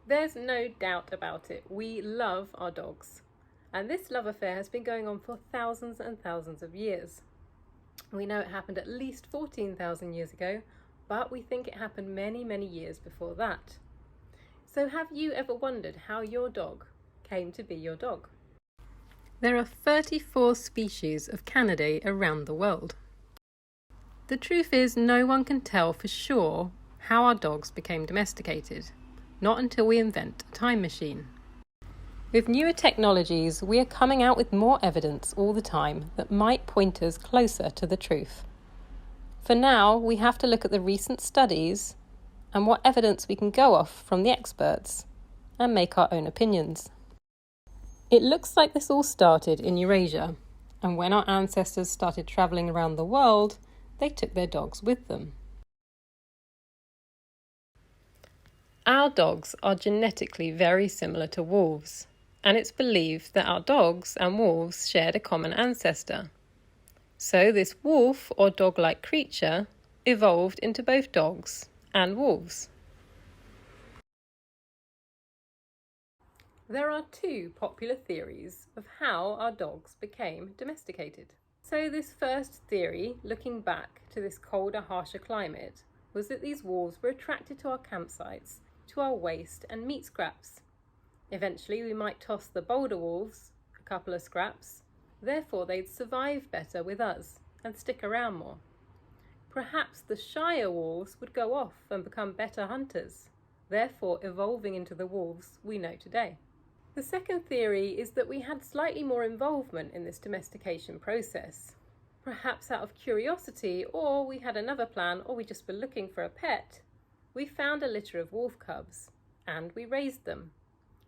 There's no doubt about it. We love our dogs. And this love affair has been going on for thousands and thousands of years. We know it happened at least 14,000 years ago, but we think it happened many, many years before that. So have you ever wondered how your dog came to be your dog? There are 34 species of Canidae around the world. The truth is, no one can tell for sure how our dogs became domesticated, not until we invent a time machine. With newer technologies, we are coming out with more evidence all the time that might point us closer to the truth. For now, we have to look at the recent studies and what evidence we can go off from the experts and make our own opinions. It looks like this all started in Eurasia, and when our ancestors started travelling around the world, they took their dogs with them. Our dogs are genetically very similar to wolves, and it's believed that our dogs and wolves shared a common ancestor. So this wolf or dog-like creature evolved into both dogs and wolves. There are two popular theories of how our dogs became domesticated. So this first theory, looking back to this colder, harsher climate, was that these wolves were attracted to our campsites, to our waste and meat scraps. Eventually we might toss the bolder wolves a couple of scraps, therefore they'd survive better with us and stick around more. Perhaps the shyer wolves would go off and become better hunters, therefore evolving into the wolves we know today. The second theory is that we had slightly more involvement in this domestication process. Perhaps out of curiosity, or we had another plan, or we just were looking for a pet. We found a litter of wolf cubs, and we raised them.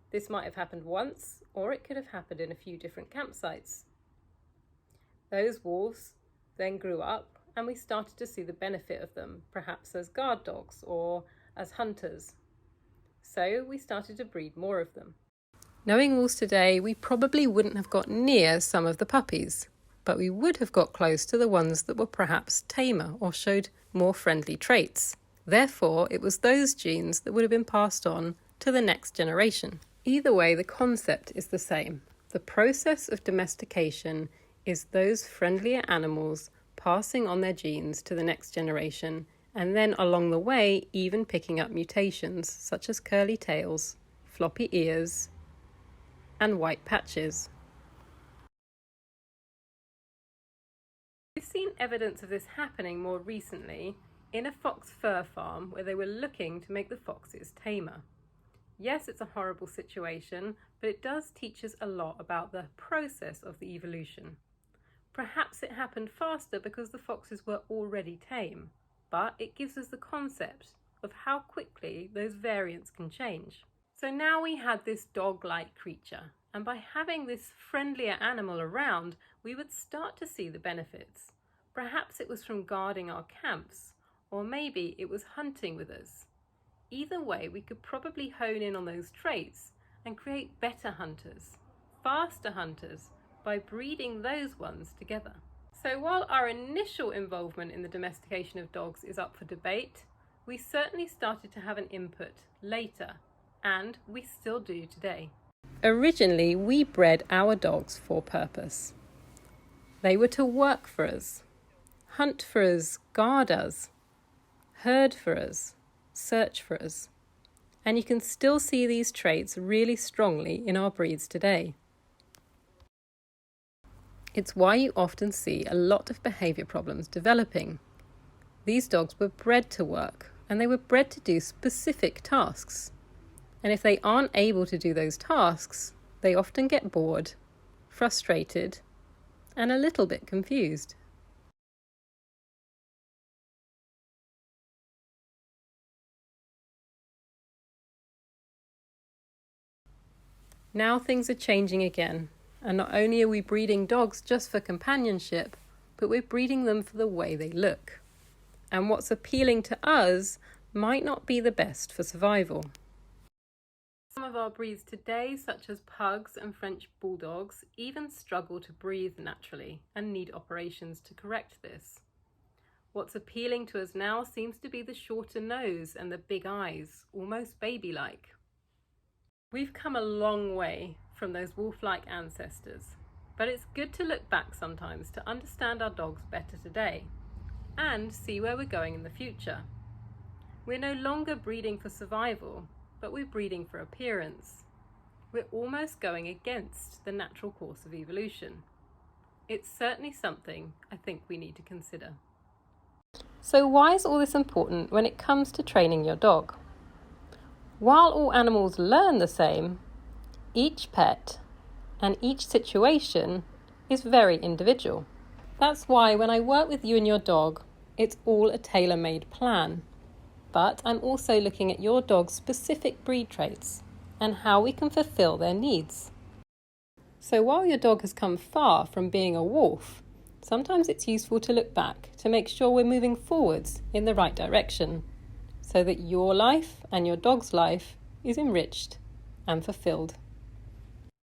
This might have happened once, or it could have happened in a few different campsites. Those wolves then grew up, and we started to see the benefit of them, perhaps as guard dogs or as hunters. So we started to breed more of them. Knowing wolves today, we probably wouldn't have got near some of the puppies, but we would have got close to the ones that were perhaps tamer or showed more friendly traits. Therefore, it was those genes that would have been passed on to the next generation. Either way, the concept is the same. The process of domestication is those friendlier animals passing on their genes to the next generation, and then along the way even picking up mutations such as curly tails, floppy ears, and white patches. We've seen evidence of this happening more recently in a fox fur farm where they were looking to make the foxes tamer. Yes, it's a horrible situation, but it does teach us a lot about the process of the evolution. Perhaps it happened faster because the foxes were already tame, but it gives us the concept of how quickly those variants can change. So now we had this dog-like creature, and by having this friendlier animal around, we would start to see the benefits. Perhaps it was from guarding our camps, or maybe it was hunting with us. Either way, we could probably hone in on those traits and create better hunters, faster hunters, by breeding those ones together. So while our initial involvement in the domestication of dogs is up for debate, we certainly started to have an input later, and we still do today. Originally, we bred our dogs for purpose. They were to work for us, hunt for us, guard us, herd for us, search for us. And you can still see these traits really strongly in our breeds today. It's why you often see a lot of behaviour problems developing. These dogs were bred to work, and they were bred to do specific tasks. And if they aren't able to do those tasks, they often get bored, frustrated, and a little bit confused. Now things are changing again, and not only are we breeding dogs just for companionship, but we're breeding them for the way they look. And what's appealing to us might not be the best for survival. Some of our breeds today, such as pugs and French bulldogs, even struggle to breathe naturally and need operations to correct this. What's appealing to us now seems to be the shorter nose and the big eyes, almost baby-like. We've come a long way from those wolf-like ancestors, but it's good to look back sometimes to understand our dogs better today and see where we're going in the future. We're no longer breeding for survival, but we're breeding for appearance. We're almost going against the natural course of evolution. It's certainly something I think we need to consider. So why is all this important when it comes to training your dog? While all animals learn the same, each pet and each situation is very individual. That's why when I work with you and your dog, it's all a tailor-made plan. But I'm also looking at your dog's specific breed traits and how we can fulfill their needs. So while your dog has come far from being a wolf, sometimes it's useful to look back to make sure we're moving forwards in the right direction, so that your life and your dog's life is enriched and fulfilled.